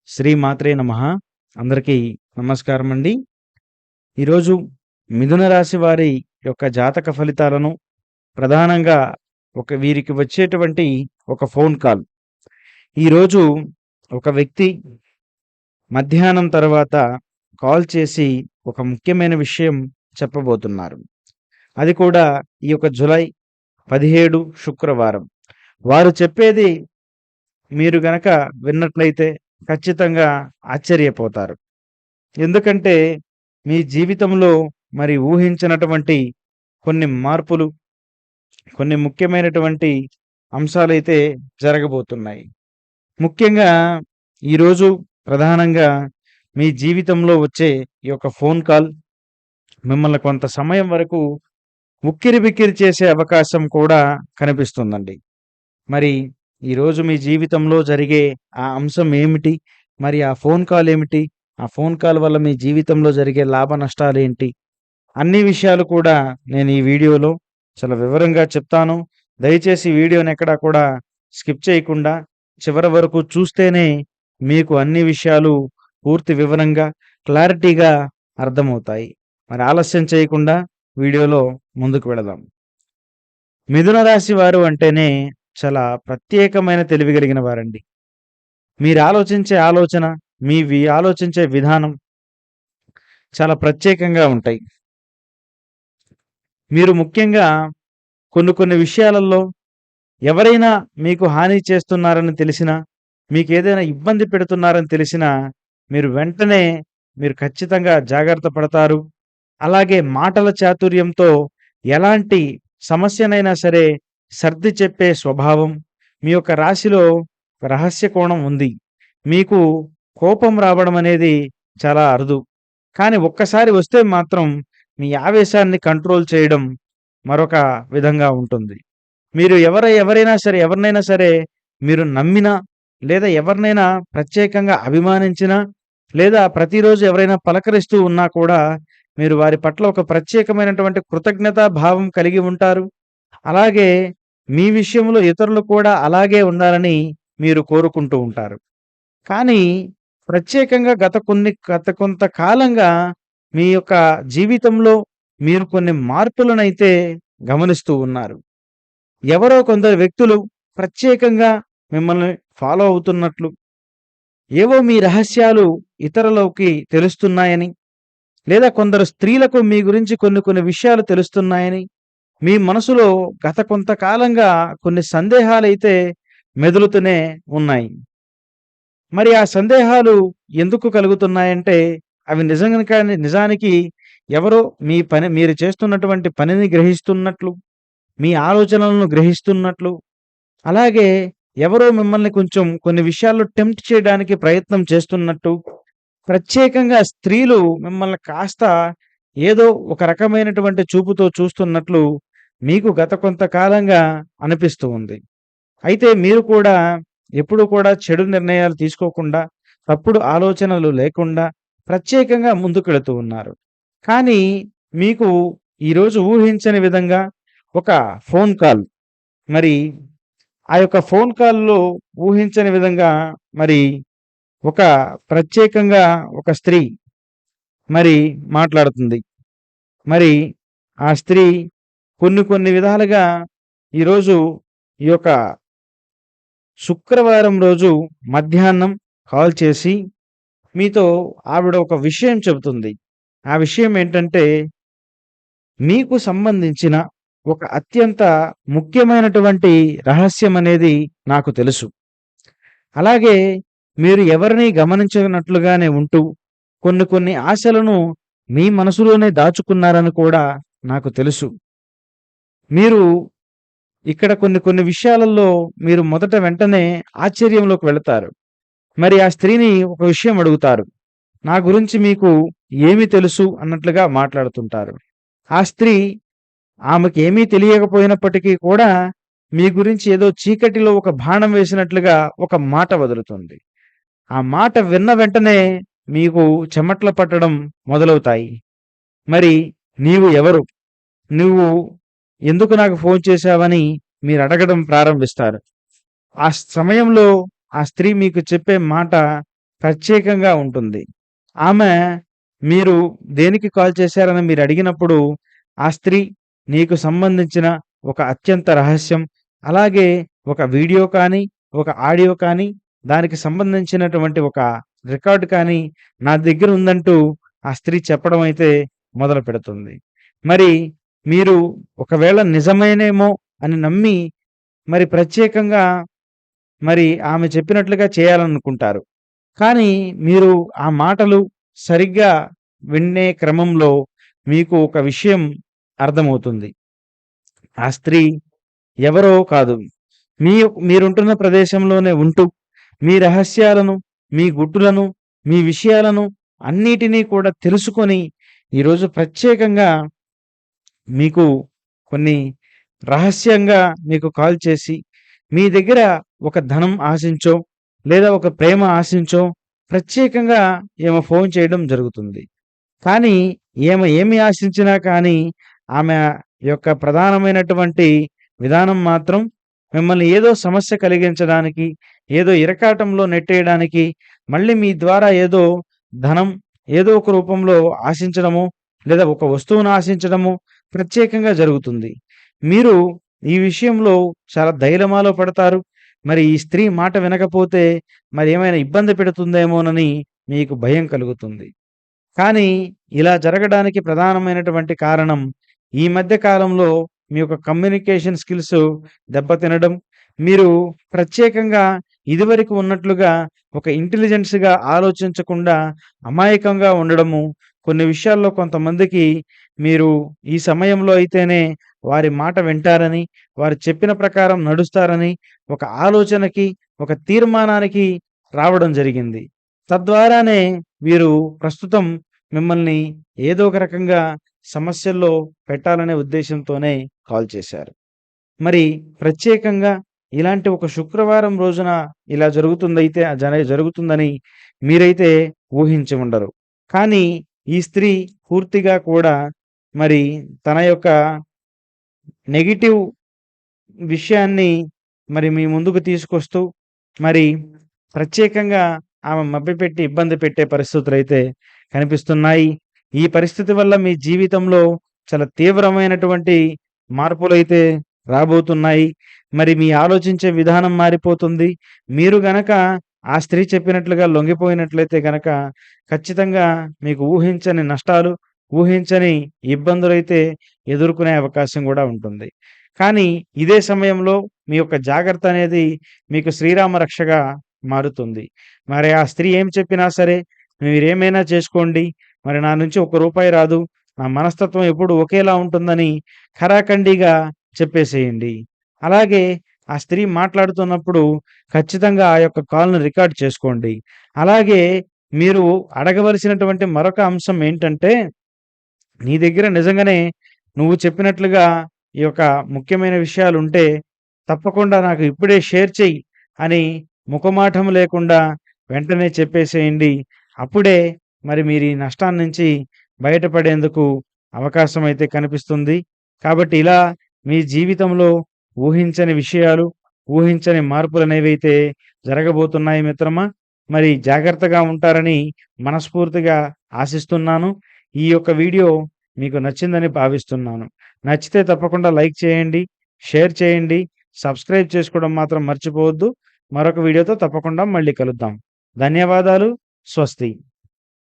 శ్రీ మాత్రే నమః. అందరికీ నమస్కారం అండి. ఈరోజు మిథున రాశి వారి యొక్క జాతక ఫలితాలను ప్రధానంగా వీరికి వచ్చేటువంటి ఒక ఫోన్ కాల్. ఈరోజు ఒక వ్యక్తి మధ్యాహ్నం తర్వాత కాల్ చేసి ఒక ముఖ్యమైన విషయం చెప్పబోతున్నారు. అది కూడా ఈ యొక్క జూలై 17 శుక్రవారం. వారు చెప్పేది మీరు గనక విన్నట్లయితే ఖచ్చితంగా ఆశ్చర్యపోతారు. ఎందుకంటే మీ జీవితంలో మరి ఊహించినటువంటి కొన్ని మార్పులు, కొన్ని ముఖ్యమైనటువంటి అంశాలైతే జరగబోతున్నాయి. ముఖ్యంగా ఈరోజు ప్రధానంగా మీ జీవితంలో వచ్చే ఈ యొక్క ఫోన్ కాల్ మిమ్మల్ని కొంత సమయం వరకు ఉక్కిరిబిక్కిరి చేసే అవకాశం కూడా కనిపిస్తుందండి. మరి ఈరోజు మీ జీవితంలో జరిగే ఆ అంశం ఏమిటి? మరి ఆ ఫోన్ కాల్ ఏమిటి? ఆ ఫోన్ కాల్ వల్ల మీ జీవితంలో జరిగే లాభ నష్టాలేంటి? అన్ని విషయాలు కూడా నేను ఈ వీడియోలో చాలా వివరంగా చెప్తాను. దయచేసి వీడియోని ఎక్కడా కూడా స్కిప్ చేయకుండా చివరి వరకు చూస్తేనే మీకు అన్ని విషయాలు పూర్తి వివరంగా, క్లారిటీగా అర్థమవుతాయి. మరి ఆలస్యం చేయకుండా వీడియోలో ముందుకు వెళదాం. మిథున రాశి వారు అంటేనే చాలా ప్రత్యేకమైన తెలివి కలిగిన వారండి. మీరు ఆలోచించే ఆలోచన, ఆలోచించే విధానం చాలా ప్రత్యేకంగా ఉంటాయి. మీరు ముఖ్యంగా కొన్ని విషయాలలో ఎవరైనా మీకు హాని చేస్తున్నారని తెలిసినా, మీకేదైనా ఇబ్బంది పెడుతున్నారని తెలిసినా, వెంటనే ఖచ్చితంగా జాగ్రత్త పడతారు. అలాగే మాటల చాతుర్యంతో ఎలాంటి సమస్యనైనా సరే సర్ది చెప్పే స్వభావం మీ యొక్క రాశిలో రహస్య కోణం ఉంది. మీకు కోపం రావడం అనేది చాలా అరుదు. కానీ ఒక్కసారి వస్తే మాత్రం మీ ఆవేశాన్ని కంట్రోల్ చేయడం మరొక విధంగా ఉంటుంది. మీరు ఎవరినైనా సరే మీరు నమ్మినా, లేదా ఎవరినైనా ప్రత్యేకంగా అభిమానించినా, లేదా ప్రతిరోజు ఎవరైనా పలకరిస్తూ ఉన్నా కూడా మీరు వారి పట్ల ఒక ప్రత్యేకమైనటువంటి కృతజ్ఞతా భావం కలిగి ఉంటారు. అలాగే మీ విషయంలో ఇతరులు కూడా అలాగే ఉండాలని మీరు కోరుకుంటూ ఉంటారు. కానీ ప్రత్యేకంగా గత కొంతకాలంగా మీ యొక్క జీవితంలో మీరు కొన్ని మార్పులనైతే గమనిస్తూ ఉన్నారు. ఎవరో కొందరు వ్యక్తులు ప్రత్యేకంగా మిమ్మల్ని ఫాలో అవుతున్నట్లు, ఏవో మీ రహస్యాలు ఇతరులకి తెలుస్తున్నాయని, లేదా కొందరు స్త్రీలకు మీ గురించి కొన్ని విషయాలు తెలుస్తున్నాయని మీ మనసులో గత కొంతకాలంగా కొన్ని సందేహాలైతే మెదులుతూనే ఉన్నాయి. మరి ఆ సందేహాలు ఎందుకు కలుగుతున్నాయంటే అవి నిజానికి ఎవరో మీరు చేస్తున్నటువంటి పనిని గ్రహిస్తున్నట్లు, మీ ఆలోచనలను గ్రహిస్తున్నట్లు, అలాగే ఎవరో మిమ్మల్ని కొంచెం కొన్ని విషయాల్లో టెంప్ట్ చేయడానికి ప్రయత్నం చేస్తున్నట్టు, ప్రత్యేకంగా స్త్రీలు మిమ్మల్ని కాస్త ఏదో ఒక రకమైనటువంటి చూపుతో చూస్తున్నట్లు మీకు గత కొంతకాలంగా అనిపిస్తూ ఉంది. అయితే మీరు కూడా ఎప్పుడు కూడా చెడు నిర్ణయాలు తీసుకోకుండా, తప్పుడు ఆలోచనలు లేకుండా ప్రత్యేకంగా ముందుకెళుతూ ఉన్నారు. కానీ మీకు ఈరోజు ఊహించని విధంగా ఒక ఫోన్ కాల్, మరి ఆ యొక్క ఫోన్ కాల్‌లో ఊహించని విధంగా మరి ఒక ప్రత్యేకంగా ఒక స్త్రీ మరి మాట్లాడుతుంది. మరి ఆ స్త్రీ కొన్ని విధాలుగా ఈరోజు ఈ యొక్క శుక్రవారం రోజు మధ్యాహ్నం కాల్ చేసి మీతో ఆవిడ ఒక విషయం చెబుతుంది. ఆ విషయం ఏంటంటే, మీకు సంబంధించిన ఒక అత్యంత ముఖ్యమైనటువంటి రహస్యం అనేది నాకు తెలుసు. అలాగే మీరు ఎవరిని గమనించనట్లుగానే ఉంటూ కొన్ని ఆశలను మీ మనసులోనే దాచుకున్నారని కూడా నాకు తెలుసు. మీరు ఇక్కడ కొన్ని విషయాలలో మీరు వెంటనే ఆశ్చర్యంలోకి వెళతారు. మరి ఆ స్త్రీని ఒక విషయం అడుగుతారు. నా గురించి మీకు ఏమి తెలుసు అన్నట్లుగా మాట్లాడుతుంటారు. ఆ స్త్రీ ఆమెకి ఏమీ తెలియకపోయినప్పటికీ కూడా మీ గురించి ఏదో చీకటిలో ఒక బాణం వేసినట్లుగా ఒక మాట వదులుతుంది. ఆ మాట విన్న వెంటనే మీకు చెమట్లు పట్టడం మొదలవుతాయి. మరి నీవు ఎవరు? నువ్వు ఎందుకు నాకు ఫోన్ చేశావని మీరు అడగడం ప్రారంభిస్తారు. ఆ సమయంలో ఆ స్త్రీ మీకు చెప్పే మాట ప్రత్యేకంగా ఉంటుంది. ఆమె మీరు దేనికి కాల్ చేశారని మీరు అడిగినప్పుడు, ఆ స్త్రీ నీకు సంబంధించిన ఒక అత్యంత రహస్యం, అలాగే ఒక వీడియో కానీ, ఒక ఆడియో కానీ, దానికి సంబంధించినటువంటి ఒక రికార్డ్ కానీ నా దగ్గర ఉందంటూ ఆ స్త్రీ చెప్పడం అయితే మొదలుపెడుతుంది. మరి మీరు ఒకవేళ నిజమేనేమో అని నమ్మి మరి ప్రత్యేకంగా మరి ఆమె చెప్పినట్లుగా చేయాలనుకుంటారు. కానీ మీరు ఆ మాటలు సరిగ్గా వినే క్రమంలో మీకు ఒక విషయం అర్థమవుతుంది. ఆ స్త్రీ ఎవరో కాదు. మీ మీరుంటున్న ప్రదేశంలోనే ఉంటూ, మీ రహస్యాలను, మీ గుట్టులను, మీ విషయాలను అన్నిటినీ కూడా తెలుసుకొని, ఈరోజు ప్రత్యేకంగా మీకు కొన్ని రహస్యంగా మీకు కాల్ చేసి, మీ దగ్గర ఒక ధనం ఆశించో, లేదా ఒక ప్రేమ ఆశించో, ప్రత్యేకంగా ఈమె ఫోను చేయడం జరుగుతుంది. కానీ ఈమె ఏమి ఆశించినా కానీ, ఆమె యొక్క ప్రధానమైనటువంటి విధానం మాత్రం మిమ్మల్ని ఏదో సమస్య కలిగించడానికి, ఏదో ఇరకాటంలో నెట్టేయడానికి, మళ్ళీ మీ ద్వారా ఏదో ధనం ఏదో ఒక రూపంలో ఆశించడమో, లేదా ఒక వస్తువును ఆశించడమో ప్రత్యేకంగా జరుగుతుంది. మీరు ఈ విషయంలో చాలా డైలమాలో పడతారు. మరి ఈ స్త్రీ మాట వినకపోతే మరి ఏమైనా ఇబ్బంది పెడుతుందేమోనని మీకు భయం కలుగుతుంది. కానీ ఇలా జరగడానికి ప్రధానమైనటువంటి కారణం ఈ మధ్య కాలంలో మీ యొక్క కమ్యూనికేషన్ స్కిల్స్ దెబ్బతినడం, మీరు ప్రత్యేకంగా ఇదివరకు ఉన్నట్లుగా ఒక ఇంటెలిజెన్స్‌గా ఆలోచించకుండా అమాయకంగా ఉండడము, కొన్ని విషయాల్లో కొంతమందికి మీరు ఈ సమయంలో అయితేనే వారి మాట వింటారని, వారు చెప్పిన ప్రకారం నడుస్తారని ఒక ఆలోచనకి, ఒక తీర్మానానికి రావడం జరిగింది. తద్వారానే వీరు ప్రస్తుతం మిమ్మల్ని ఏదో ఒక రకంగా సమస్యల్లో పెట్టాలనే ఉద్దేశంతోనే కాల్ చేశారు. మరి ప్రత్యేకంగా ఇలాంటి ఒక శుక్రవారం రోజున ఇలా జరుగుతుందని మీరైతే ఊహించి ఉండరు. కానీ ఈ స్త్రీ పూర్తిగా కూడా మరి తన యొక్క నెగెటివ్ విషయాన్ని మరి మీ ముందుకు తీసుకొస్తూ, మరి ప్రత్యేకంగా ఆమె మభ్యపెట్టి ఇబ్బంది పెట్టే పరిస్థితులైతే కనిపిస్తున్నాయి. ఈ పరిస్థితి వల్ల మీ జీవితంలో చాలా తీవ్రమైనటువంటి మార్పులైతే రాబోతున్నాయి. మరి మీ ఆలోచించే విధానం మారిపోతుంది. మీరు గనక ఆ స్త్రీ చెప్పినట్లుగా లొంగిపోయినట్లయితే గనక ఖచ్చితంగా మీకు ఊహించని నష్టాలు, ఊహించని ఇబ్బందులైతే ఎదుర్కొనే అవకాశం గూడా ఉంటుంది. కానీ ఇదే సమయంలో మీ యొక్క జాగ్రత్త అనేది మీకు శ్రీరామ రక్షగా మారుతుంది. మరి ఆ స్త్రీ ఏం చెప్పినా సరే, మీరేమైనా చేసుకోండి. మరి నా నుంచి ఒక్క రూపాయి రాదు. నా మనస్తత్వం ఎప్పుడు ఒకేలా ఉంటుందని ఖరాఖండిగా చెప్పేసేయండి. అలాగే ఆ స్త్రీ మాట్లాడుతున్నప్పుడు ఖచ్చితంగా ఆ యొక్క కాల్‌ని రికార్డ్ చేసుకోండి. అలాగే మీరు అడగవలసినటువంటి మరొక అంశం ఏంటంటే, నీ దగ్గర నిజంగానే నువ్వు చెప్పినట్లుగా ఈ యొక్క ముఖ్యమైన విషయాలుంటే తప్పకుండా నాకు ఇప్పుడే షేర్ చెయ్యి అని ముఖమాటం లేకుండా వెంటనే చెప్పేసేయండి. అప్పుడే మరి మీరు ఈ నష్టాన్నించి బయటపడేందుకు అవకాశం అయితే కనిపిస్తుంది. కాబట్టి ఇలా మీ జీవితంలో ఊహించని విషయాలు, ఊహించని మార్పులనేవైతే జరగబోతున్నాయి మిత్రమా. మరి జాగ్రత్తగా ఉంటారని మనస్ఫూర్తిగా ఆశిస్తున్నాను. ఈ యొక్క వీడియో మీకు నచ్చిందని భావిస్తున్నాను. నచ్చితే తప్పకుండా లైక్ చేయండి, షేర్ చేయండి, సబ్స్క్రైబ్ చేసుకోవడం మాత్రం మర్చిపోవద్దు. మరొక వీడియోతో తప్పకుండా మళ్ళీ కలుద్దాం. ధన్యవాదాలు. స్వస్తి.